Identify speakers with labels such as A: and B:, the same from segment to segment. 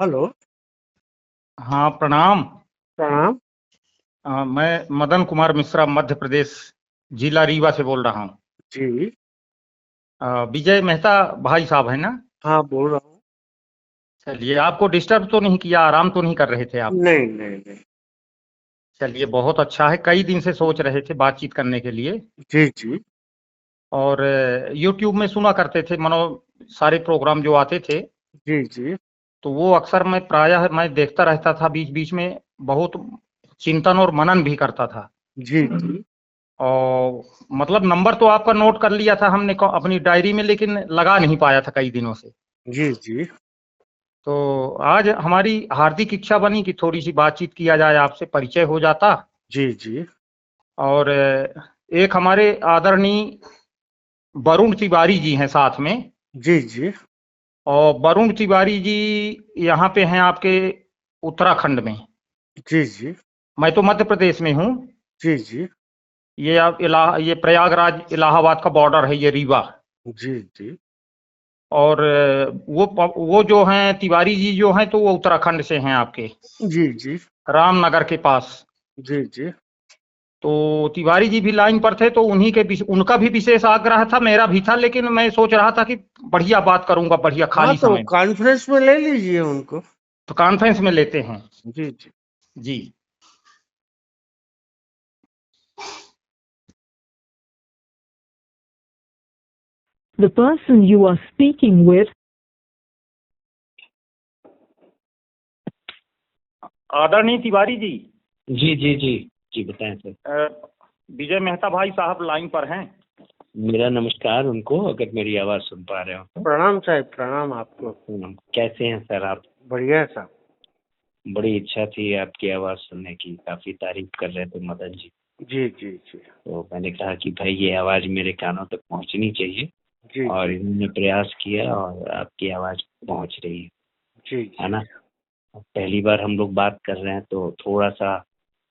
A: Hello.
B: हाँ, प्रणाम।
A: प्रणाम।
B: मैं मदन कुमार मिश्रा मध्य प्रदेश जिला रीवा से बोल रहा हूँ।
A: जी।
B: विजय मेहता भाई साहब है ना?
A: हाँ, बोल रहा हूँ।
B: चलिए, आपको डिस्टर्ब तो नहीं किया, आराम तो नहीं कर रहे थे आप?
A: नहीं नहीं नहीं।
B: चलिए, बहुत अच्छा है। कई दिन से सोच रहे थे बातचीत करने के लिए।
A: जी जी।
B: और यूट्यूब में सुना करते थे मनो सारे प्रोग्राम जो आते थे।
A: जी जी।
B: तो वो अक्सर मैं देखता रहता था, बीच बीच में बहुत चिंतन और मनन भी करता था।
A: जी जी।
B: और मतलब नंबर तो आपका नोट कर लिया था हमने अपनी डायरी में, लेकिन लगा नहीं पाया था कई दिनों से।
A: जी जी।
B: तो आज हमारी हार्दिक इच्छा बनी कि थोड़ी सी बातचीत किया जाए, आपसे परिचय हो जाता।
A: जी जी।
B: और एक हमारे आदरणीय वरुण तिवारी जी हैं साथ में।
A: जी जी।
B: और वरुण तिवारी जी यहाँ पे हैं आपके उत्तराखंड में।
A: जी जी।
B: मैं तो मध्य प्रदेश में हूँ।
A: जी जी।
B: ये प्रयागराज इलाहाबाद का बॉर्डर है, ये रीवा।
A: जी जी।
B: और वो जो हैं तिवारी जी जो हैं, तो वो उत्तराखंड से हैं आपके,
A: जी जी।
B: रामनगर के पास।
A: जी जी।
B: तो तिवारी जी भी लाइन पर थे, तो उनका भी विशेष आग्रह था, मेरा भी था, लेकिन मैं सोच रहा था कि बढ़िया बात करूंगा, बढ़िया
A: हाँ,
B: खाली
A: तो
B: समय में।
A: कॉन्फ्रेंस में ले लीजिए उनको।
B: तो कॉन्फ्रेंस में लेते हैं।
A: जी जी।
B: जी।
C: The person you are speaking with
B: आदरणीय तिवारी जी,
D: जी जी जी जी बताएं सर।
B: विजय मेहता भाई साहब लाइन पर हैं।
D: मेरा नमस्कार उनको, अगर मेरी आवाज सुन पा रहे हो तो।
A: प्रणाम साहब, प्रणाम आपको।
D: कैसे हैं सर आप?
A: बढ़िया है साहब।
D: बड़ी इच्छा थी आपकी आवाज सुनने की, काफी तारीफ कर रहे थे मदन जी।
A: जी जी जी।
D: तो मैंने कहा कि भाई ये आवाज मेरे कानों तक पहुंचनी चाहिए,
A: जी
D: और
A: जी।
D: इन्होंने प्रयास किया और आपकी आवाज पहुंच रही
A: जी
D: है
A: जी।
D: ना? पहली बार हम लोग बात कर रहे हैं, तो थोड़ा सा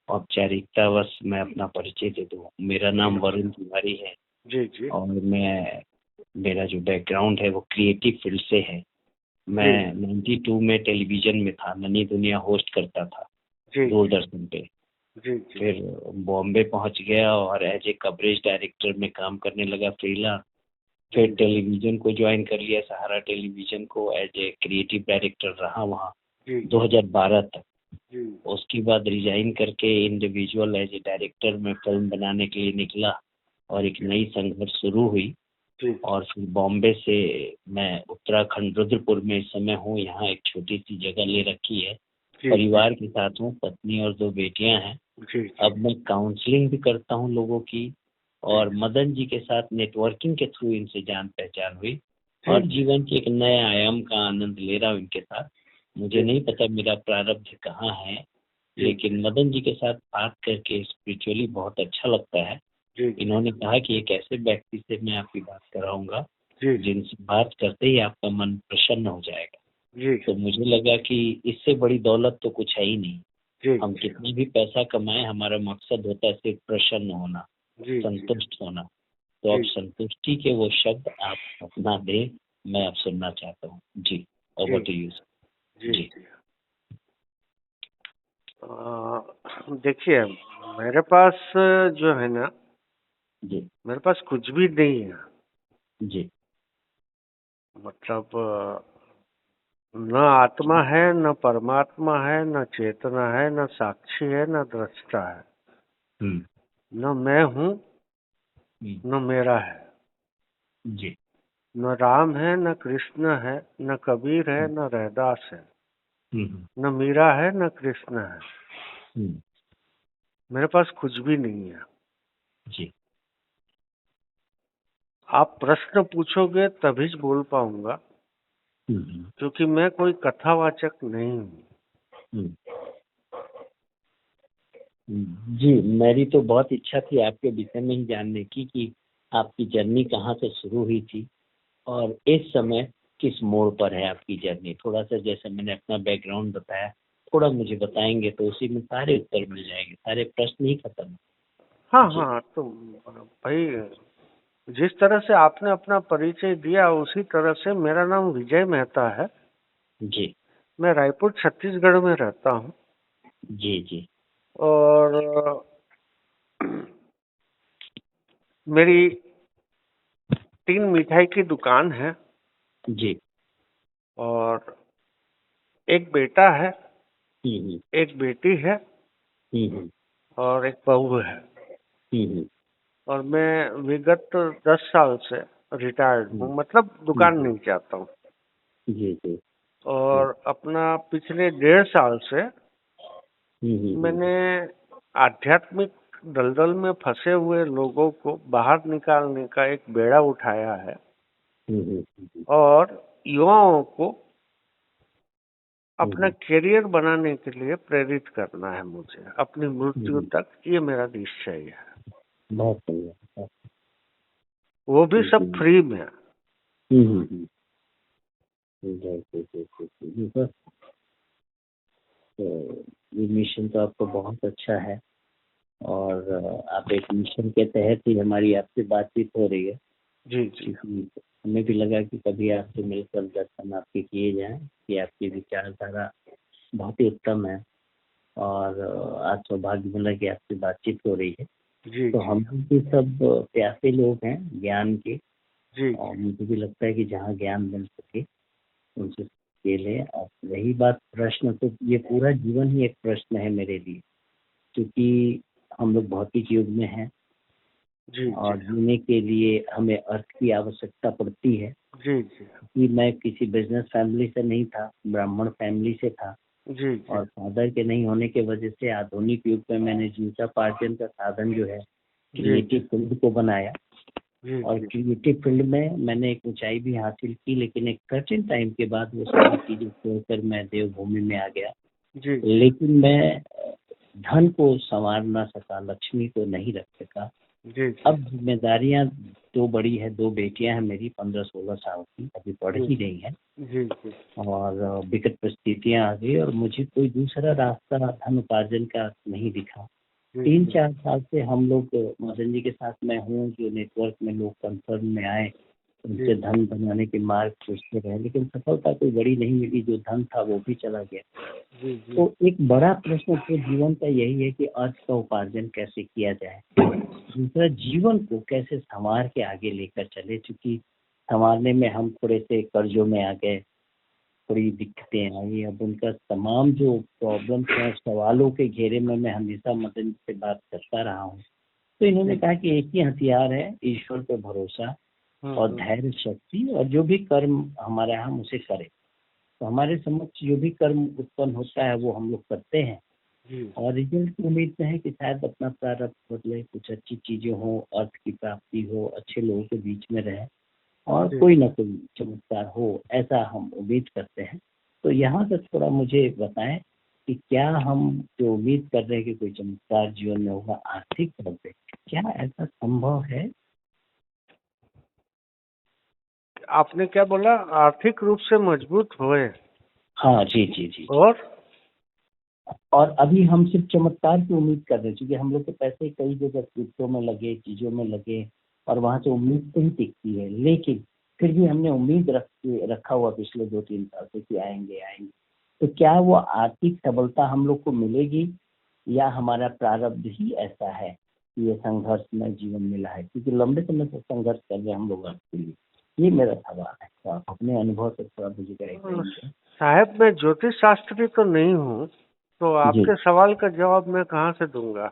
D: औपचारिकतावश मैं अपना परिचय दे दूं। मेरा नाम वरुण तिवारी है,
A: जी जी।
D: और मेरा जो बैकग्राउंड है वो क्रिएटिव फील्ड से है।
A: जी
D: मैं 92 में टेलीविजन में था, नई दुनिया होस्ट करता था
A: जी।
D: दूरदर्शन पे।
A: जी जी।
D: फिर बॉम्बे पहुंच गया और एज ए कवरेज डायरेक्टर में काम करने लगा, फ्रीलांस। फिर टेलीविजन को ज्वाइन कर लिया, सहारा टेलीविजन को, एज ए क्रिएटिव डायरेक्टर रहा वहाँ
A: जी
D: 2012 तक।
A: जी।
D: उसके बाद रिजाइन करके इंडिविजुअल एज ए डायरेक्टर में फिल्म बनाने के लिए निकला, और एक नई संघर्ष शुरू हुई।
A: जी।
D: और फिर बॉम्बे से मैं उत्तराखंड रुद्रपुर में इस समय हूँ। यहाँ एक छोटी सी जगह ले रखी है,
A: जी
D: परिवार के साथ हूँ, पत्नी और 2 बेटियां हैं।
A: जी।
D: अब मैं काउंसलिंग भी करता हूँ लोगों की, और मदन जी के साथ नेटवर्किंग के थ्रू इनसे जान पहचान हुई, और जीवन के एक नए आयाम का आनंद ले रहा हूँ इनके साथ। मुझे नहीं पता मेरा प्रारब्ध कहाँ है, लेकिन मदन जी के साथ बात करके स्पिरिचुअली बहुत अच्छा लगता है।
A: जी
D: इन्होंने कहा कि एक ऐसे व्यक्ति से मैं आपकी बात कराऊंगा
A: जी।
D: जिनसे बात करते ही आपका मन प्रसन्न हो जाएगा।
A: जी
D: तो मुझे लगा कि इससे बड़ी दौलत तो कुछ है ही नहीं।
A: जी।
D: हम कितनी भी पैसा कमाएं, हमारा मकसद होता है सिर्फ प्रसन्न होना,
A: जी
D: संतुष्ट होना। तो अब
A: जी।
D: संतुष्टि के वो शब्द आप अपना दें, मैं अब सुनना चाहता हूँ जी। ओवर टू यू
A: जी
D: जी।
A: जी। देखिए, मेरे पास जो है ना,
D: जी
A: मेरे पास कुछ भी नहीं है।
D: जी
A: मतलब न आत्मा है, न परमात्मा है, न चेतना है, न साक्षी है, न दृष्टा है।
D: हम्म
A: न मैं हूँ, न मेरा है।
D: जी
A: न राम है, न कृष्ण है, न कबीर है, न रैदास है,
D: हम्म
A: न मीरा है, न कृष्ण है।
D: हम्म
A: मेरे पास कुछ भी नहीं है।
D: जी
A: आप प्रश्न पूछोगे तभी बोल पाऊंगा,
D: हम्म
A: क्योंकि मैं कोई कथावाचक नहीं हूँ।
D: हम्म जी, मेरी तो बहुत इच्छा थी आपके विषय में ही जानने की, कि आपकी जर्नी कहाँ से शुरू हुई थी, और इस समय किस मोड़ पर है आपकी जर्नी। थोड़ा सा, जैसे मैंने अपना बैकग्राउंड बताया, थोड़ा मुझे बताएंगे तो उसी में सारे उत्तर मिल जाएंगे, सारे प्रश्न ही खत्म।
A: हाँ
D: जी
A: हाँ, तो भाई, जिस तरह से आपने अपना परिचय दिया उसी तरह से मेरा नाम विजय मेहता है।
D: जी
A: मैं रायपुर छत्तीसगढ़ में रहता हूँ
D: जी जी
A: और मेरी 3 मिठाई की दुकान है
D: जी।
A: और एक बेटा है,
D: हम्म
A: एक बेटी है
D: हम्म
A: और एक बहू है।
D: हम्म
A: और मैं विगत 10 साल से रिटायर्ड
D: हम्म
A: हूँ, मतलब दुकान
D: हम्म,
A: नहीं चाहता हूँ।
D: जी जी।
A: और अपना पिछले 1.5 साल से
D: हम्म।
A: मैंने आध्यात्मिक दलदल में फंसे हुए लोगों को बाहर निकालने का एक बेड़ा उठाया है और युवाओं को अपना करियर बनाने के लिए प्रेरित करना है मुझे अपनी मृत्यु तक, ये मेरा निश्चय है।
D: बहुत बढ़िया।
A: वो भी सब फ्री में।
D: हम्म। जी, जी, जी, जी, जी, बस। तो ये मिशन तो आपको बहुत अच्छा है और आप एक मिशन के तहत ही हमारी आपसे बातचीत हो रही है,
A: जी जी
D: क्योंकि हमें भी लगा कि कभी आपसे मिलकर दर्शन आपके किए जाएं कि आपकी विचारधारा बहुत ही उत्तम है और आज सौभाग्य मिला कि आपसे बातचीत हो रही है।
A: जी
D: तो
A: जी
D: हम भी सब प्यासे लोग हैं ज्ञान के
A: जी
D: और मुझे भी लगता है कि जहाँ ज्ञान मिल सके उनसे खेलें। और रही बात प्रश्न, तो ये पूरा जीवन ही एक प्रश्न है मेरे लिए, क्योंकि हम लोग भौतिक युग में हैं
A: जी
D: और जीने के लिए हमें अर्थ की आवश्यकता पड़ती है।
A: जी जी
D: कि मैं किसी बिजनेस फैमिली से नहीं था, ब्राह्मण फैमिली से था
A: जी जी
D: और फादर के नहीं होने के वजह से आधुनिक युग में मैंने जीविकोपार्जन का साधन जो है क्रिएटिव फील्ड को बनाया
A: जी
D: और क्रिएटिव फील्ड में मैंने एक ऊंचाई भी हासिल की, लेकिन एक सर्टेन टाइम के बाद वो सारी चीजें छोड़कर मैं देवभूमि में आ गया।
A: जी
D: लेकिन मैं धन को संवार ना सका, लक्ष्मी को नहीं रख सका।
A: जी
D: अब जिम्मेदारियां दो बड़ी है, 2 बेटियां हैं मेरी 15-16 साल की, अभी पढ़ ही रही हैं
A: जी जी
D: और विकट परिस्थितियां आ गई और मुझे कोई दूसरा रास्ता धन उपार्जन का नहीं दिखा। 3-4 साल से हम लोग मदन जी के साथ मैं हूँ, जो नेटवर्क में लोग कंसर्न में आए उनसे धन बनाने के मार्ग सोचते रहे, लेकिन सफलता कोई बड़ी नहीं मिली। जो धन था वो भी चला गया। तो एक बड़ा प्रश्न तो जीवन का यही है कि अर्थ का उपार्जन कैसे किया जाए, दूसरा जीवन को कैसे संवार के आगे लेकर चले। चूंकि संवारने में हम थोड़े से कर्जों में आ गए, थोड़ी दिक्कतें आई। अब उनका तमाम जो प्रॉब्लम्स हैं, सवालों के घेरे में मैं हमेशा मदन से बात करता रहा हूँ। तो इन्होंने कहा कि एक ही हथियार है, ईश्वर पे भरोसा और धैर्य शक्ति, और जो भी कर्म हमारा हम उसे करें। तो हमारे समक्ष जो भी कर्म उत्पन्न होता है वो हम लोग करते हैं और रिजल्ट की उम्मीद में है कि शायद अपना प्रारब्ध बदले, कुछ अच्छी चीजें हो, अर्थ की प्राप्ति हो, अच्छे लोगों के बीच में रहे और कोई ना कोई चमत्कार हो, ऐसा हम उम्मीद करते हैं। तो यहाँ से थोड़ा मुझे बताएं कि क्या हम जो उम्मीद कर रहे हैं कि कोई चमत्कार जीवन में होगा आर्थिक तौर पे, क्या ऐसा संभव है?
A: आपने क्या बोला? आर्थिक रूप से मजबूत हुए?
D: हाँ जी जी जी। और अभी हम सिर्फ चमत्कार की उम्मीद कर रहे हैं, क्योंकि हम लोग के पैसे कई जगह क्रिप्टो में लगे, चीजों में लगे और वहां से उम्मीद तो ही टिकती है, लेकिन फिर भी हमने उम्मीद रखा हुआ पिछले 2-3 साल से कि आएंगे आएंगे। तो क्या वो आर्थिक सबलता हम लोग को मिलेगी या हमारा प्रारब्ध ही ऐसा है कि ये संघर्षमय जीवन मिला है? क्योंकि लंबे समय से संघर्ष कर रहे हैं हम लोग आपके लिए, ये मेरा सवाल है। तो आप अपने अनुभव से थोड़ा मुझे करेंगे।
A: साहब, मैं ज्योतिष शास्त्री तो नहीं हूँ, तो आपके सवाल का जवाब मैं कहाँ से दूंगा?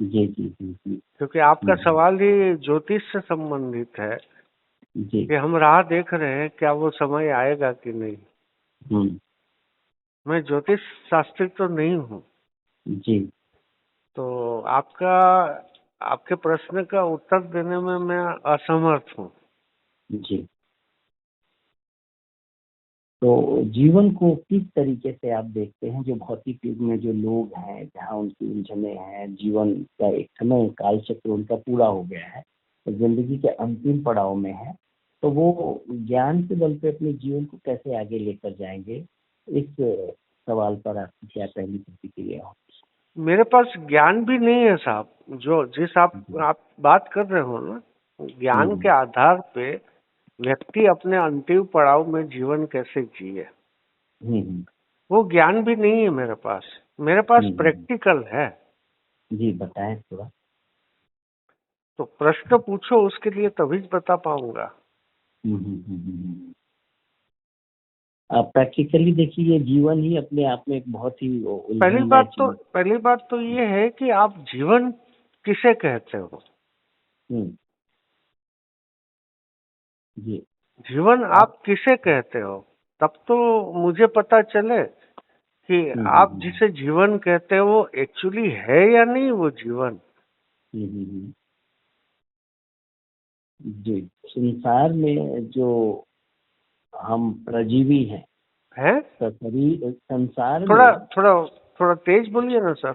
D: जी जी जी जी।
A: क्योंकि आपका सवाल ही ज्योतिष से संबंधित है
D: जी।
A: कि हम राह देख रहे हैं, क्या वो समय आएगा कि नहीं। मैं ज्योतिष शास्त्री तो नहीं हूँ
D: जी।
A: तो आपके प्रश्न का उत्तर देने में मैं असमर्थ हूँ। जी।
D: तो जीवन को किस तरीके से आप देखते हैं, जो भौतिक युग में जो लोग हैं, जहाँ उनकी उलझने हैं, जीवन का एक समय काल चक्र उनका पूरा हो गया है, तो जिंदगी के अंतिम पड़ाव में है, तो वो ज्ञान के बल पे अपने जीवन को कैसे आगे लेकर जाएंगे? इस सवाल पर आपकी क्या पहली प्रतिक्रिया हो?
A: मेरे पास ज्ञान भी नहीं है साहब। जिस आप बात कर रहे हो ना, ज्ञान के आधार पे व्यक्ति अपने अंतिम पड़ाव में जीवन कैसे जिए, वो ज्ञान भी नहीं है मेरे पास। मेरे पास प्रैक्टिकल है।
D: जी बताएं थोड़ा।
A: तो प्रश्न पूछो, उसके लिए तभी बता पाऊंगा।
D: आप प्रैक्टिकली देखिए, ये जीवन ही अपने आप में एक बहुत ही
A: पहली बात तो ये है कि आप जीवन किसे कहते हो।
D: जी
A: जीवन आप किसे कहते हो, तब तो मुझे पता चले कि आप जिसे जीवन कहते हो वो एक्चुअली है या नहीं वो जीवन।
D: जी संसार में जो हम प्रजीवी हैं तो सभी संसार
A: थोड़ा
D: में
A: थोड़ा थोड़ा तेज बोलिए ना सर।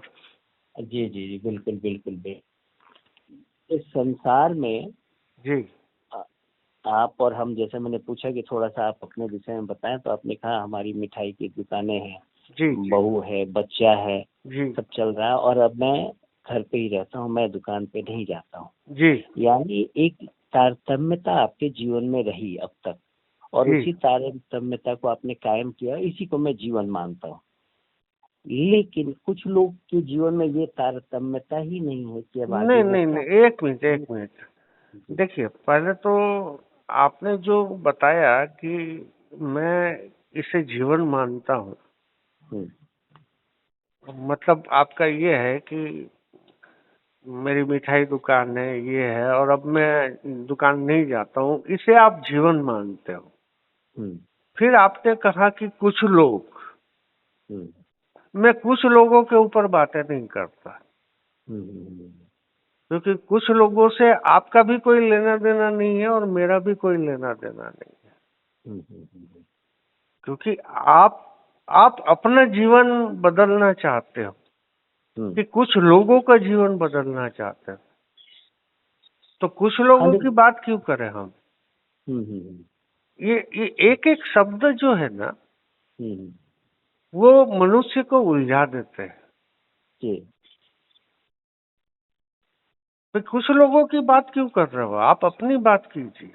D: जी जी जी बिल्कुल बिल्कुल बिल्कुल। इस संसार में
A: जी
D: आप और हम, जैसे मैंने पूछा कि थोड़ा सा आप अपने विषय में बताएं, तो आपने कहा हमारी मिठाई की दुकानें हैं,
A: जी
D: बहू है, बच्चा है,
A: जी
D: सब चल रहा है, और अब मैं घर पे ही रहता हूँ, मैं दुकान पे नहीं जाता हूँ।
A: जी
D: यानी एक तारतम्यता आपके जीवन में रही अब तक, और
A: जी
D: उसी तारतम्यता को आपने कायम किया, इसी को मैं जीवन मानता हूँ। लेकिन कुछ लोग के जीवन में ये तारतम्यता ही नहीं है कि अब आगे
A: नहीं, एक मिनट देखिए, पहले तो आपने जो बताया कि मैं इसे जीवन मानता हूँ, मतलब आपका ये है कि मेरी मिठाई दुकान है, ये है, और अब मैं दुकान नहीं जाता हूँ, इसे आप जीवन मानते हो। फिर आपने कहा कि कुछ लोग, मैं कुछ लोगों के ऊपर बातें नहीं करता, क्योंकि कुछ लोगों से आपका भी कोई लेना देना नहीं है और मेरा भी कोई लेना देना नहीं है। क्योंकि आप अपना जीवन बदलना चाहते हो कि कुछ लोगों का जीवन बदलना चाहते हो, तो कुछ लोगों की बात क्यों करें हम। ये एक एक शब्द जो है ना, वो मनुष्य को उलझा देते हैं। तो कुछ लोगों की बात क्यों कर रहे हो, आप अपनी बात कीजिए।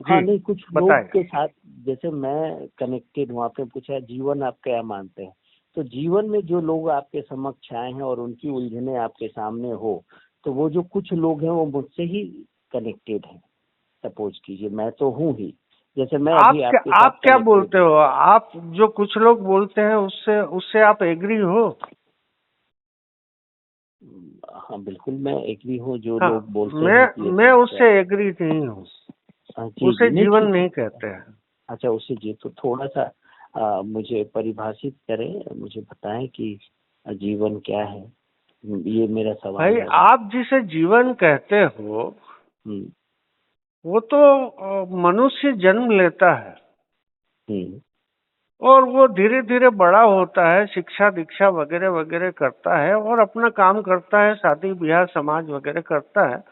D: हाँ नहीं, कुछ लोग के साथ जैसे मैं कनेक्टेड हूँ। आपने पूछा जीवन आप क्या मानते हैं, तो जीवन में जो लोग आपके समक्ष आए हैं और उनकी उलझने आपके सामने हो, तो वो जो कुछ लोग हैं वो मुझसे ही कनेक्टेड हैं। सपोज कीजिए मैं तो हूँ ही, जैसे मैं अभी आपके साथ
A: आप क्या बोलते हो, आप जो कुछ लोग बोलते हैं उससे आप एग्री हो।
D: हाँ बिल्कुल मैं एग्री हूँ, जो लोग बोलते हैं
A: मैं उससे एग्री नहीं हूँ, उसे जीवन नहीं कहते हैं।
D: अच्छा उसे जी, तो थोड़ा सा मुझे परिभाषित करें, मुझे बताएं कि जीवन क्या है, ये मेरा सवाल
A: भाई
D: है।
A: आप जिसे जीवन कहते हो वो तो मनुष्य जन्म लेता है और वो धीरे धीरे बड़ा होता है, शिक्षा दीक्षा वगैरह वगैरह करता है और अपना काम करता है, शादी ब्याह समाज वगैरह करता है,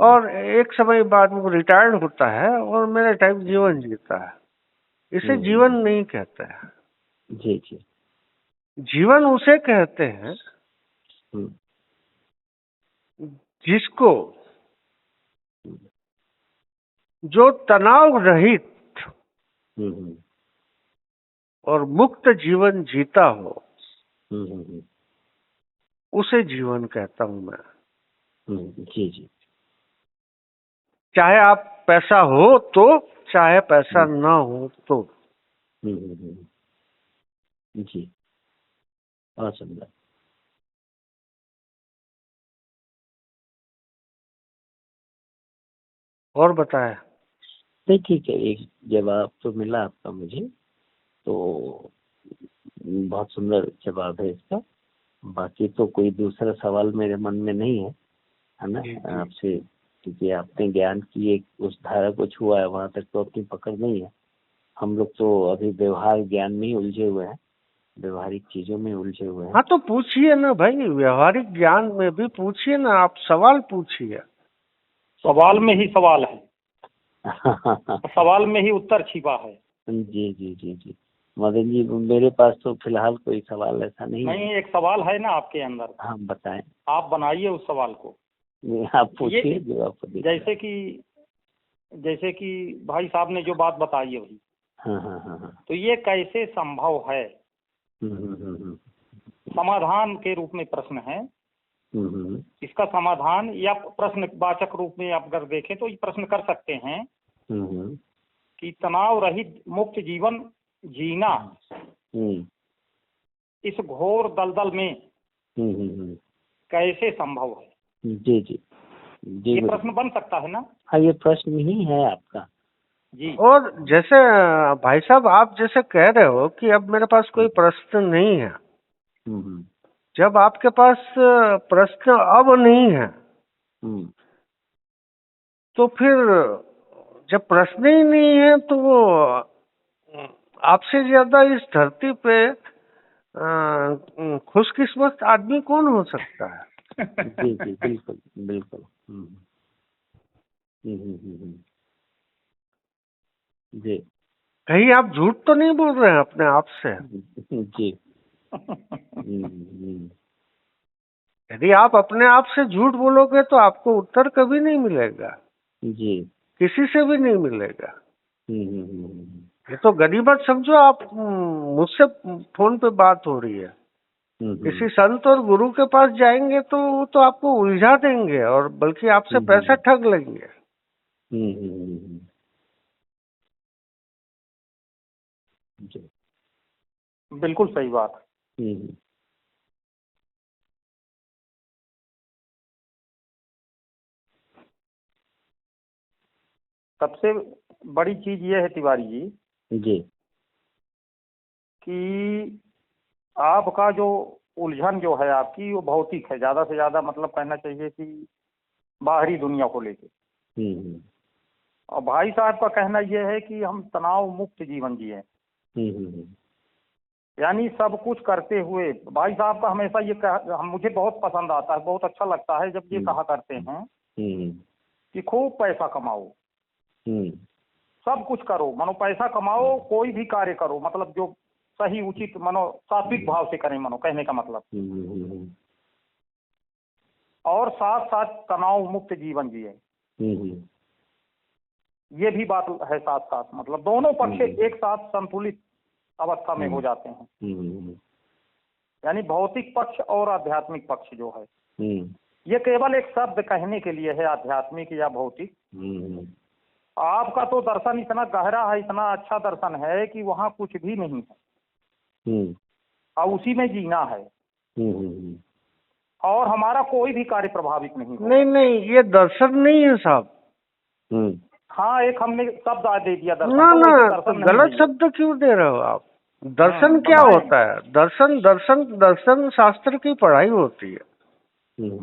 A: और एक समय बाद वो रिटायर्ड होता है और मेरे टाइप जीवन जीता है। इसे जीवन नहीं कहते हैं।
D: जी जी,
A: जीवन उसे कहते हैं जिसको, जो तनाव रहित और मुक्त जीवन जीता हो, उसे जीवन कहता हूं मैं।
D: जी जी,
A: चाहे आप पैसा हो तो, चाहे पैसा ना हो तो।
D: जी बहुत सुंदर।
A: और बताएं।
D: नहीं ठीक है, एक जवाब तो मिला आपका मुझे, तो बहुत सुंदर जवाब है इसका। बाकी तो कोई दूसरा सवाल मेरे मन में नहीं है ना आपसे, क्योंकि आपने ज्ञान की एक उस धारा को छुआ है, वहां तक तो अपनी पकड़ नहीं है। हम लोग तो अभी व्यवहार ज्ञान में ही उलझे हुए हैं, व्यवहारिक चीजों में उलझे हुए हैं।
A: हाँ तो पूछिए ना भाई, व्यवहारिक ज्ञान में भी पूछिए ना, आप सवाल पूछिए।
B: सवाल में ही सवाल है सवाल में ही उत्तर छिपा है।
D: जी जी जी जी मदन जी, मेरे पास तो फिलहाल कोई सवाल ऐसा नहीं है।
B: एक सवाल है ना आपके अंदर।
D: हाँ बताएं।
B: आप बनाइए उस सवाल को।
D: आप पूछिए जो आप।
B: जैसे कि जैसे कि भाई साहब ने जो बात बताई है वही,
D: हाँ हाँ हाँ हाँ।
B: तो ये कैसे संभव है? समाधान के रूप में प्रश्न है। इसका समाधान या प्रश्नवाचक रूप में आप अगर देखें तो ये प्रश्न कर सकते हैं कि तनाव रहित मुक्त जीवन जीना इस घोर दलदल में कैसे संभव है?
D: जी जी जी,
B: ये प्रश्न बन सकता है ना?
D: हाँ, ये प्रश्न ही है आपका
B: जी।
A: और जैसे भाई साहब आप जैसे कह रहे हो कि अब मेरे पास कोई प्रश्न नहीं है, जब आपके पास प्रश्न अब नहीं है तो फिर जब प्रश्न ही नहीं है तो वो आपसे ज्यादा इस धरती पे खुशकिस्मत आदमी कौन हो सकता है?
D: जी जी, बिल्कुल बिल्कुल। जी
A: कहीं आप झूठ तो नहीं बोल रहे हैं अपने आप से?
D: जी।
A: यदि आप अपने आप से झूठ बोलोगे तो आपको उत्तर कभी नहीं मिलेगा,
D: जी।
A: किसी से भी नहीं मिलेगा। ये तो गनीमत समझो आप, मुझसे फोन पे बात हो रही है, किसी संत और गुरु के पास जाएंगे तो वो तो आपको उलझा देंगे और बल्कि आपसे पैसा ठग लेंगे।
D: जी।
B: बिल्कुल सही बात। सबसे बड़ी चीज ये है तिवारी जी कि आपका जो उलझन जो है आपकी वो भौतिक है, ज्यादा से ज्यादा मतलब कहना चाहिए कि बाहरी दुनिया को लेके। और भाई साहब का कहना यह है कि हम तनाव मुक्त जीवन जिए, यानी सब कुछ करते हुए। भाई साहब का हमेशा ये मुझे बहुत पसंद आता है, बहुत अच्छा लगता है जब ये कहा करते हैं कि खूब पैसा कमाओ, सब कुछ करो, मानो पैसा कमाओ, कोई भी कार्य करो, मतलब जो सही उचित मानो सात्विक भाव से करें, मानो कहने का मतलब। और साथ साथ तनाव मुक्त जीवन जिए, ये भी बात है साथ साथ, मतलब दोनों पक्ष एक साथ संतुलित अवस्था में हो जाते हैं। यानी भौतिक पक्ष और आध्यात्मिक पक्ष जो है, ये केवल एक शब्द कहने के लिए है, आध्यात्मिक या भौतिक। आपका तो दर्शन इतना गहरा है, इतना अच्छा दर्शन है कि वहाँ कुछ भी नहीं है और उसी में जीना है, और हमारा कोई भी कार्य प्रभावित नहीं होगा।
A: नहीं, ये दर्शन नहीं है साहब।
B: हाँ, एक हमने शब्द दे दिया दर्शन,
A: ना
B: तो
A: ना,
B: दर्शन
A: तो गलत शब्द क्यों दे रहे हो आप? दर्शन क्या होता है? दर्शन दर्शन दर्शन शास्त्र की पढ़ाई होती है।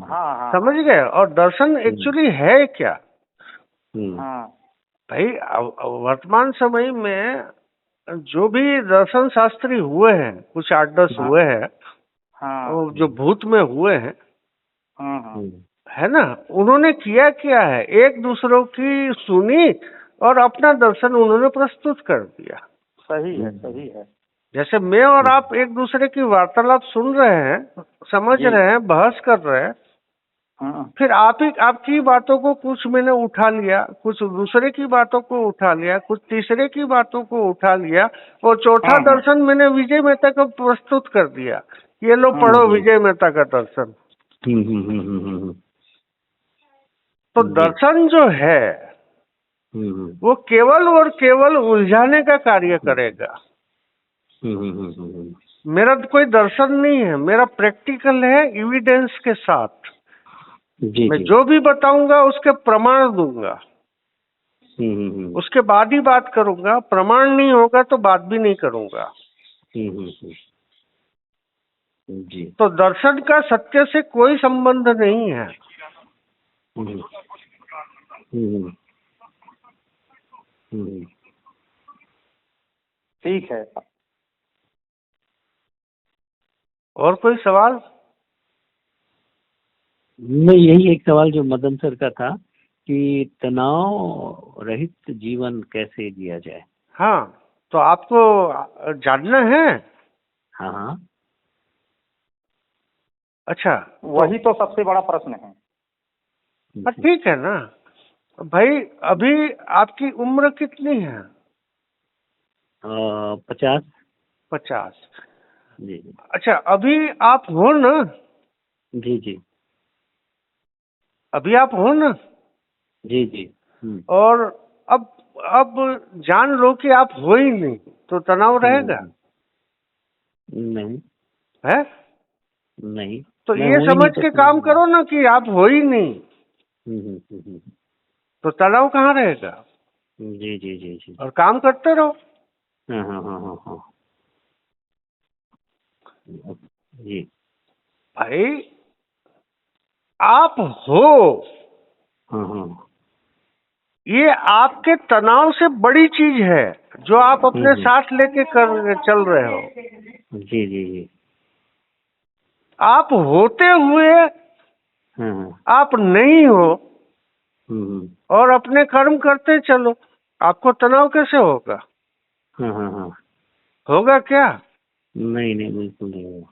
B: हाँ,
A: समझ गए? और दर्शन एक्चुअली है क्या?
B: हाँ
A: भाई वर्तमान समय में जो भी दर्शन शास्त्री हुए हैं, कुछ 8-10 हुए हैं,
B: हाँ
A: जो भूत में हुए हैं,
B: हाँ
A: है ना, उन्होंने किया क्या है? एक दूसरों की सुनी और अपना दर्शन उन्होंने प्रस्तुत कर दिया।
B: सही है, सही है।
A: जैसे मैं और आप एक दूसरे की वार्तालाप सुन रहे हैं, समझ रहे हैं, बहस कर रहे हैं, फिर आपकी बातों को कुछ मैंने उठा लिया, कुछ दूसरे की बातों को उठा लिया, कुछ तीसरे की बातों को उठा लिया, और चौथा दर्शन मैंने विजय मेहता को प्रस्तुत कर दिया। ये लो पढ़ो विजय मेहता का दर्शन। तो दर्शन जो है वो केवल और केवल उलझाने का कार्य करेगा। मेरा कोई दर्शन नहीं है, मेरा प्रैक्टिकल है, एविडेंस के साथ। मैं जो भी बताऊंगा उसके प्रमाण दूंगा, उसके बाद ही बात करूंगा। प्रमाण नहीं होगा तो बात भी नहीं करूंगा।
D: जी।
A: तो दर्शन का सत्य से कोई संबंध नहीं है।
B: ठीक है।
A: और कोई सवाल?
D: नहीं, यही एक सवाल जो मदन सर का था कि तनाव रहित जीवन कैसे जिया जाए।
A: हाँ, तो आपको जानना है?
D: हाँ हाँ।
A: अच्छा,
B: वही तो सबसे बड़ा प्रश्न है।
A: ठीक है ना। भाई अभी आपकी उम्र कितनी है?
D: 50।
A: 50।
D: जी
A: अच्छा, अभी आप हो ना?
D: जी जी
A: अभी आप हो ना?
D: जी जी।
A: और अब जान लो कि आप हो ही नहीं, तो तनाव रहेगा?
D: नहीं
A: है?
D: नहीं,
A: तो
D: मैं
A: ये
D: हूँ ही
A: समझ
D: नहीं तो
A: के
D: तनाव
A: काम
D: नहीं।
A: करो ना कि आप हो ही नहीं,
D: हम्म।
A: तो तनाव कहाँ रहेगा?
D: जी जी जी जी।
A: और काम करते रहो।
D: हाँ हाँ हाँ हाँ हाँ। जी।
A: भाई आप हो,
D: हाँ हाँ।
A: ये आपके तनाव से बड़ी चीज है जो आप अपने साथ लेके कर चल रहे हो।
D: जी जी जी।
A: आप होते हुए
D: हाँ हाँ।
A: आप नहीं हो
D: हम्म।
A: और अपने कर्म करते चलो, आपको तनाव कैसे होगा?
D: हाँ हाँ हाँ।
A: होगा क्या?
D: नहीं नहीं, बिल्कुल नहीं होगा।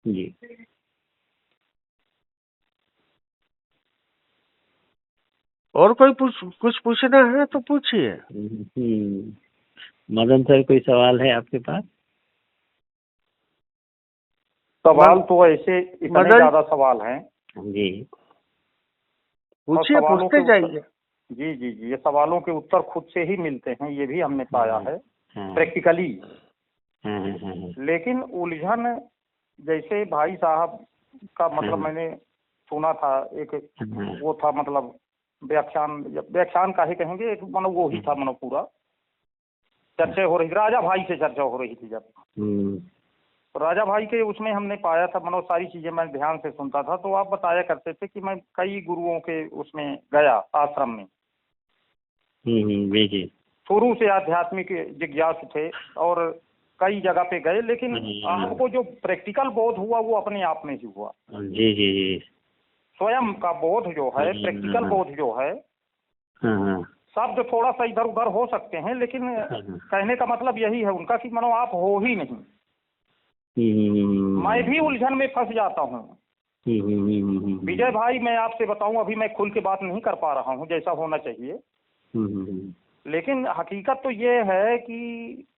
D: जी।
A: और कोई कुछ पूछना है तो पूछिए।
D: मदन सर, कोई सवाल है आपके पास?
B: सवाल तो ऐसे इतने
A: मदन-
B: ज्यादा सवाल हैं।
D: जी।
A: पूछिए,
B: सवालों
A: पूछते
B: के उत्तर-
A: जाइए।
B: जी जी जी, ये सवालों के उत्तर खुद से ही मिलते हैं, ये भी हमने पाया है
D: हाँ
B: प्रैक्टिकली।
D: हाँ हाँ हाँ।
B: लेकिन उलझन जैसे भाई साहब का मतलब मैंने सुना था, एक वो था मतलब व्याख्यान का ही कहेंगे, एक मतलब वो ही था, मतलब पूरा चर्चा हो रही थी, राजा भाई से चर्चा हो रही थी जब। तो राजा भाई के उसमें हमने पाया था, मतलब सारी चीजें मैं ध्यान से सुनता था, तो आप बताया करते थे कि मैं कई गुरुओं के उसमें गया, आश्रम में।
D: जी जी।
B: शुरू से आध्यात्मिक जिज्ञासु थे और कई जगह पे गए, लेकिन आपको जो प्रैक्टिकल बोध हुआ वो अपने आप में ही हुआ।
D: जी जी जी।
B: स्वयं का बोध जो है, प्रैक्टिकल बोध जो है, शब्द थोड़ा सा इधर उधर हो सकते हैं, लेकिन कहने का मतलब यही है उनका कि मानो आप हो ही नहीं। मैं भी उलझन में फंस जाता हूँ विजय भाई, मैं आपसे बताऊं, अभी मैं खुल के बात नहीं कर पा रहा हूँ जैसा होना चाहिए, लेकिन हकीकत तो ये है कि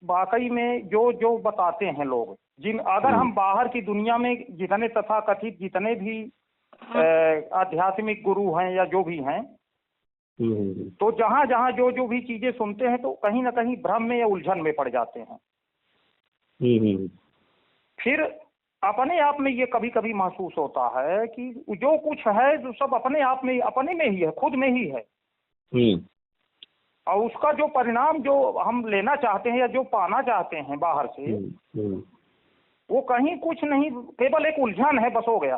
B: वाकई में जो जो बताते हैं लोग, अगर हम बाहर की दुनिया में जितने तथाकथित जितने भी आध्यात्मिक गुरु हैं या जो भी हैं, तो जहां जहां जो जो भी चीजें सुनते हैं तो कहीं ना कहीं भ्रम में या उलझन में पड़ जाते हैं। फिर अपने आप में ये कभी कभी महसूस होता है कि जो कुछ है जो सब अपने आप में, अपने में ही है, खुद में ही है, और उसका जो परिणाम जो हम लेना चाहते हैं या जो पाना चाहते हैं बाहर से, वो कहीं कुछ नहीं, केवल एक उलझन है, बस हो गया।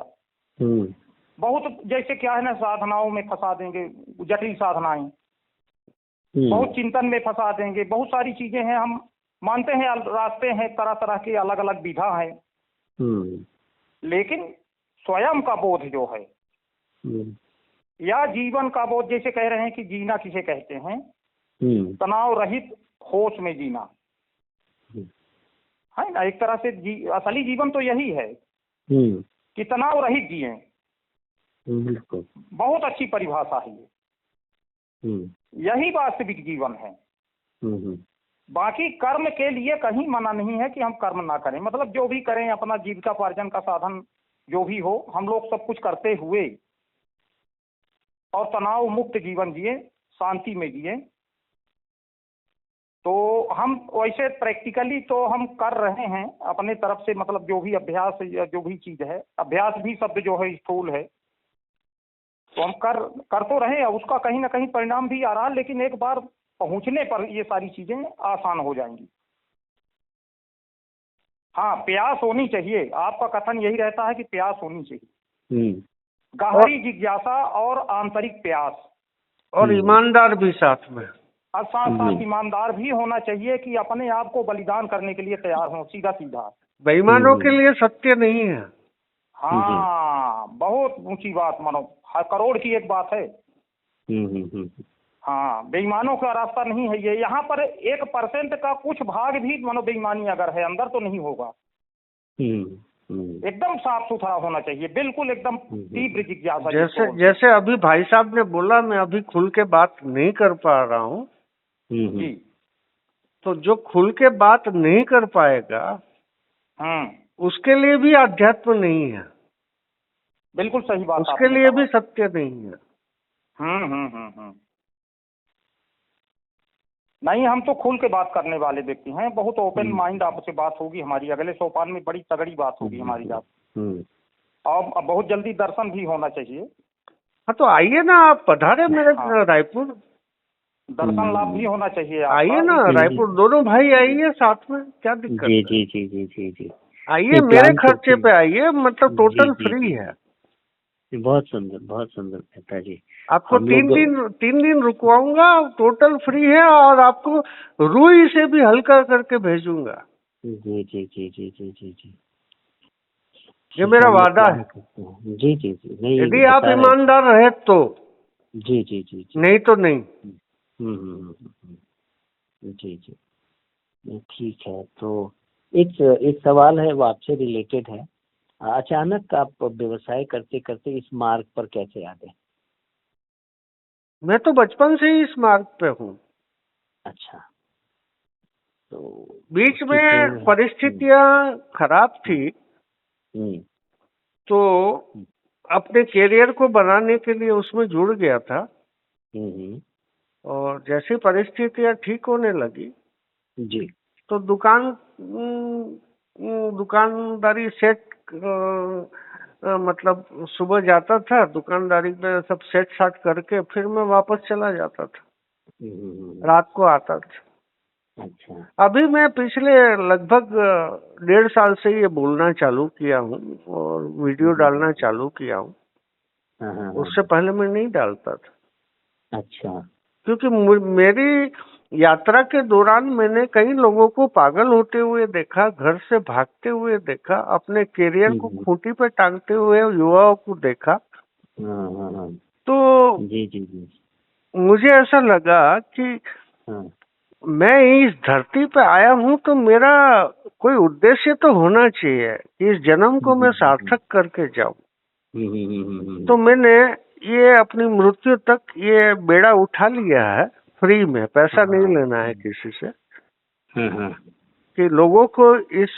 B: बहुत जैसे क्या है ना, साधनाओं में फंसा देंगे, जटिल साधनाएं, बहुत चिंतन में फंसा देंगे, बहुत सारी चीजें हैं, हम मानते हैं रास्ते हैं, तरह तरह के अलग अलग विधा है, लेकिन स्वयं का बोध जो है या जीवन का बोध, जैसे कह रहे हैं कि जीना किसे कहते हैं, तनाव रहित होश में जीना है ना, एक तरह से असली जीवन तो यही है कि तनाव रहित जिए। बहुत अच्छी परिभाषा है ये, यही वास्तविक जीवन है। बाकी कर्म के लिए कहीं मना नहीं है कि हम कर्म ना करें, मतलब जो भी करें, अपना जीविकापार्जन का साधन जो भी हो, हम लोग सब कुछ करते हुए और तनाव मुक्त जीवन जिए, शांति में जिए। तो हम वैसे प्रैक्टिकली तो हम कर रहे हैं अपने तरफ से, मतलब जो भी अभ्यास या जो भी चीज है, अभ्यास भी शब्द जो है स्थूल है, तो हम कर तो रहे हैं, उसका कहीं ना कहीं परिणाम भी आ रहा है, लेकिन एक बार पहुंचने पर ये सारी चीजें आसान हो जाएंगी। हाँ, प्यास होनी चाहिए, आपका कथन यही रहता है कि प्यास होनी चाहिए, गहरी जिज्ञासा और आंतरिक प्यास,
A: और ईमानदार भी साथ में,
B: और साथ साथ ईमानदार भी होना चाहिए कि अपने आप को बलिदान करने के लिए तैयार हो, सीधा सीधा। बेईमानों
A: के लिए सत्य नहीं है।
B: हाँ, बहुत ऊंची बात मानो, करोड़ की एक बात है। हाँ, बेईमानों का रास्ता नहीं है ये। यहाँ पर 1% का कुछ भाग भी मानो बेईमानी अगर है अंदर तो नहीं होगा। एकदम साफ सुथरा होना चाहिए, बिल्कुल एकदम तीव्र जिज्ञासा।
A: जैसे जैसे अभी भाई साहब ने बोला, मैं अभी खुल के बात नहीं कर पा रहा हूँ
B: जी।
A: तो जो खुल के बात नहीं कर पाएगा उसके लिए भी अध्यात्म नहीं है,
B: बिल्कुल सही बात,
A: उसके लिए भी सत्य नहीं है।
B: नहीं, हम तो खुल के बात करने वाले व्यक्ति हैं, बहुत ओपन माइंड आपसे बात होगी हमारी, अगले सोपान में बड़ी तगड़ी बात होगी हमारी आप। और बहुत जल्दी दर्शन भी होना चाहिए।
A: हाँ तो आइए ना, आप पधारे मेरे रायपुर,
B: दर्शन लाभ भी होना चाहिए।
A: आइए ना रायपुर, दोनों भाई आइए साथ में, क्या दिक्कत है?
D: जी जी जी जी जी
A: आइए, मेरे खर्चे पे आइए, मतलब टोटल फ्री है।
D: बहुत सुंदर पिताजी।
A: आपको 3 दिन रुकवाऊंगा, टोटल फ्री है, और आपको रूई से भी हल्का करके भेजूंगा।
D: जी जी जी जी जी जी जी,
A: ये मेरा वादा है।
D: जी जी जी, नहीं
A: यदि आप ईमानदार रहे तो।
D: जी जी जी जी,
A: नहीं तो नहीं।
D: जी जी, ठीक है। तो एक सवाल है, वो आपसे रिलेटेड है। अचानक आप व्यवसाय करते करते इस मार्ग पर कैसे आ गए?
A: मैं तो बचपन से ही इस मार्ग पे हूँ।
D: अच्छा, तो
A: बीच में परिस्थितियां खराब थी, तो अपने करियर को बनाने के लिए उसमें जुड़ गया था। और जैसी परिस्थितियां ठीक होने लगी
D: जी,
A: तो दुकानदारी सेट, मतलब सुबह जाता था दुकानदारी में, सब सेट साट करके फिर मैं वापस चला जाता था, रात को आता था।
D: अच्छा,
A: अभी मैं पिछले लगभग 1.5 साल से ये बोलना चालू किया हूँ और वीडियो डालना चालू किया हूँ। उससे पहले मैं नहीं डालता था।
D: अच्छा,
A: क्योंकि मेरी यात्रा के दौरान मैंने कई लोगों को पागल होते हुए देखा, घर से भागते हुए देखा, अपने करियर को खूंटी पे टांगते हुए युवाओं को देखा। तो
D: जी जी जी,
A: मुझे ऐसा लगा कि मैं इस धरती पे आया हूँ तो मेरा कोई उद्देश्य तो होना चाहिए कि इस जन्म को मैं सार्थक करके जाऊं। तो मैंने ये अपनी मृत्यु तक ये बेड़ा उठा लिया है, फ्री में, पैसा नहीं लेना है किसी से, कि लोगों को इस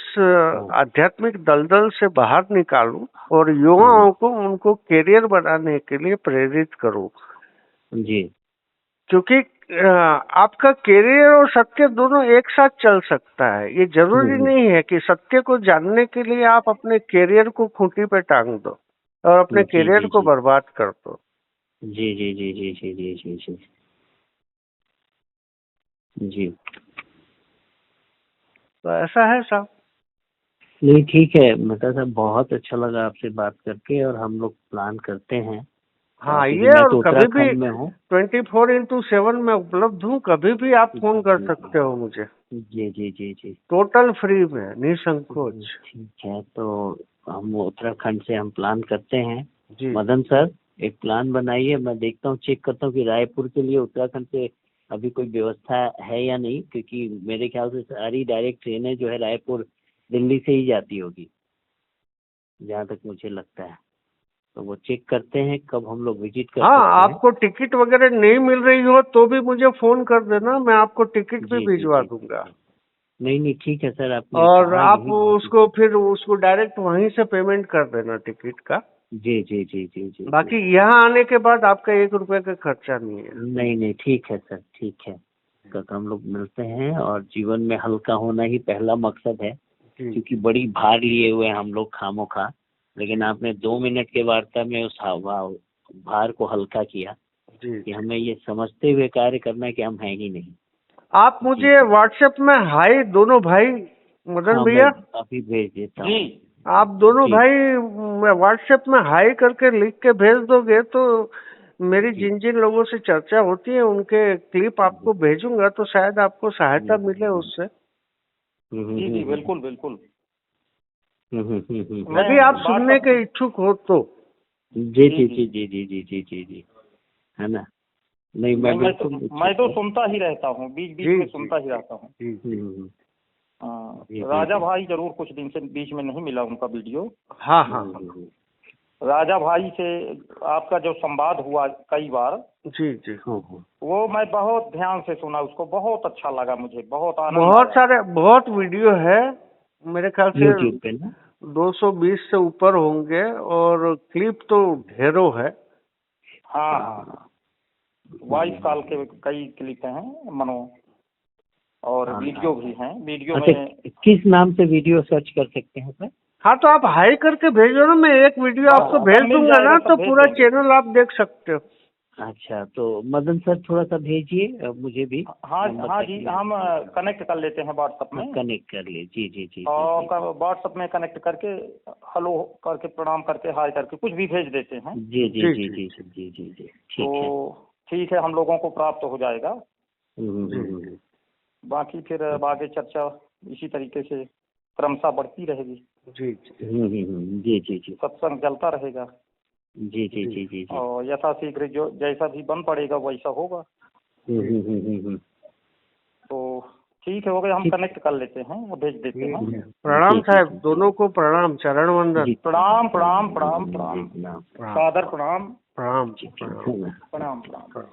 A: आध्यात्मिक दलदल से बाहर निकालूं और युवाओं को उनको करियर बनाने के लिए प्रेरित करूं।
D: जी,
A: क्योंकि आपका करियर और सत्य दोनों एक साथ चल सकता है। ये जरूरी नहीं है कि सत्य को जानने के लिए आप अपने करियर को खूंटी पे टांग दो और अपने करियर को बर्बाद कर दो।
D: जी जी जी जी जी जी जी जी जी,
A: तो ऐसा है साहब।
D: नहीं, ठीक है मेहता साहब, बहुत अच्छा लगा आपसे बात करके, और हम लोग प्लान करते हैं।
A: हाँ, ये और कभी भी 24/7 में उपलब्ध हूँ, कभी भी आप फोन कर सकते हो मुझे।
D: जी जी जी जी,
A: टोटल फ्री में, निसंकोच।
D: ठीक है, तो हम उत्तराखंड से हम प्लान करते हैं
A: जी
D: मदन सर, एक प्लान बनाइए। मैं देखता हूँ, चेक करता हूँ कि रायपुर के लिए उत्तराखंड से अभी कोई व्यवस्था है या नहीं, क्योंकि मेरे ख्याल से सारी डायरेक्ट ट्रेनें जो है रायपुर दिल्ली से ही जाती होगी, जहाँ तक मुझे लगता है। तो वो चेक करते हैं कब हम लोग विजिट कर सकते हैं।
A: आपको टिकट वगैरह नहीं मिल रही हो तो भी मुझे फोन कर देना, मैं आपको टिकट भी भिजवा दूंगा।
D: नहीं, ठीक है सर, आप
A: और आप उसको फिर उसको डायरेक्ट वहीं से पेमेंट कर देना टिकट का।
D: जी जी जी जी जी,
A: बाकी यहाँ आने के बाद आपका 1 रुपए का खर्चा नहीं है।
D: नहीं, ठीक है सर, ठीक है। तो हम लोग मिलते हैं, और जीवन में हल्का होना ही पहला मकसद है, क्योंकि बड़ी भार लिए हुए हम लोग खामोखा, लेकिन आपने 2 मिनट के वार्ता में उस भार को हल्का किया कि हमें ये समझते हुए कार्य करना है कि हम हैं ही नहीं।
A: आप मुझे व्हाट्सएप में हाय दोनों भाई, मदन भैया
D: अभी भेज देता हूँ।
A: आप दोनों भाई व्हाट्सएप में हाय करके लिख के भेज दोगे तो मेरी जिन जिन लोगों से चर्चा होती है उनके क्लिप आपको भेजूंगा, तो शायद आपको सहायता मिले उससे।
B: जी जी, बिल्कुल बिल्कुल।
A: यदि आप सुनने के इच्छुक हो तो।
D: जी जी जी जी जी जी जी जी जी, है ना? नहीं, मैं तो सुनता ही रहता हूँ, बीच बीच में सुनता ही रहता हूँ।
B: राजा भाई जरूर कुछ दिन से बीच में नहीं मिला उनका वीडियो।
A: हाँ हाँ
B: राजा भाई से आपका जो संवाद हुआ कई बार,
A: जी जी,
B: वो मैं बहुत ध्यान से सुना, उसको बहुत अच्छा लगा, मुझे बहुत आनंद
A: बहुत
B: आया।
A: सारे बहुत वीडियो है, मेरे ख्याल से
D: यूट्यूब पे ना
A: 220 से ऊपर होंगे और क्लिप तो ढेरों है।
B: हाँ हाँ 22 साल के कई क्लिप हैं मनो, और वीडियो भी हैं। वीडियो
D: अच्छा,
B: में
D: किस नाम से वीडियो सर्च कर सकते हैं सर?
A: हाँ तो आप हाई करके भेजो ना, मैं एक वीडियो आपको भेज
B: मिल
A: दूंगा
B: जाएगा,
A: ना,
B: सब
A: तो
B: भेज
A: पूरा
B: देंगे।
A: चैनल आप देख सकते हो।
D: अच्छा, तो मदन सर थोड़ा सा भेजिए मुझे भी।
B: हाँ हाँ जी, हम कनेक्ट कर लेते हैं व्हाट्सएप में,
D: कनेक्ट कर ले। जी जी जी
B: और व्हाट्सएप में कनेक्ट करके हेलो करके, प्रणाम करके, हाय करके कुछ भी भेज देते हैं।
D: जी जी जी जी जी जी जी ठीक है।
B: तो ठीक है, हम लोगों को प्राप्त हो जाएगा। बाकी फिर आगे चर्चा इसी तरीके से क्रमशः बढ़ती रहेगी।
A: जी
D: जी जी जी
B: सत्संग चलता रहेगा।
D: जी जी जी जी जी।
B: और यथाशीघ्र जो जैसा भी बन पड़ेगा वैसा होगा। तो ठीक है, हो गया, हम कनेक्ट कर लेते हैं, वो भेज देते हैं।
A: प्रणाम साहब, दोनों को प्रणाम, चरण वंदन।
B: प्रणाम प्रणाम प्रणाम प्रणाम, सादर प्रणाम
A: प्रणाम
B: प्रणाम प्रणाम।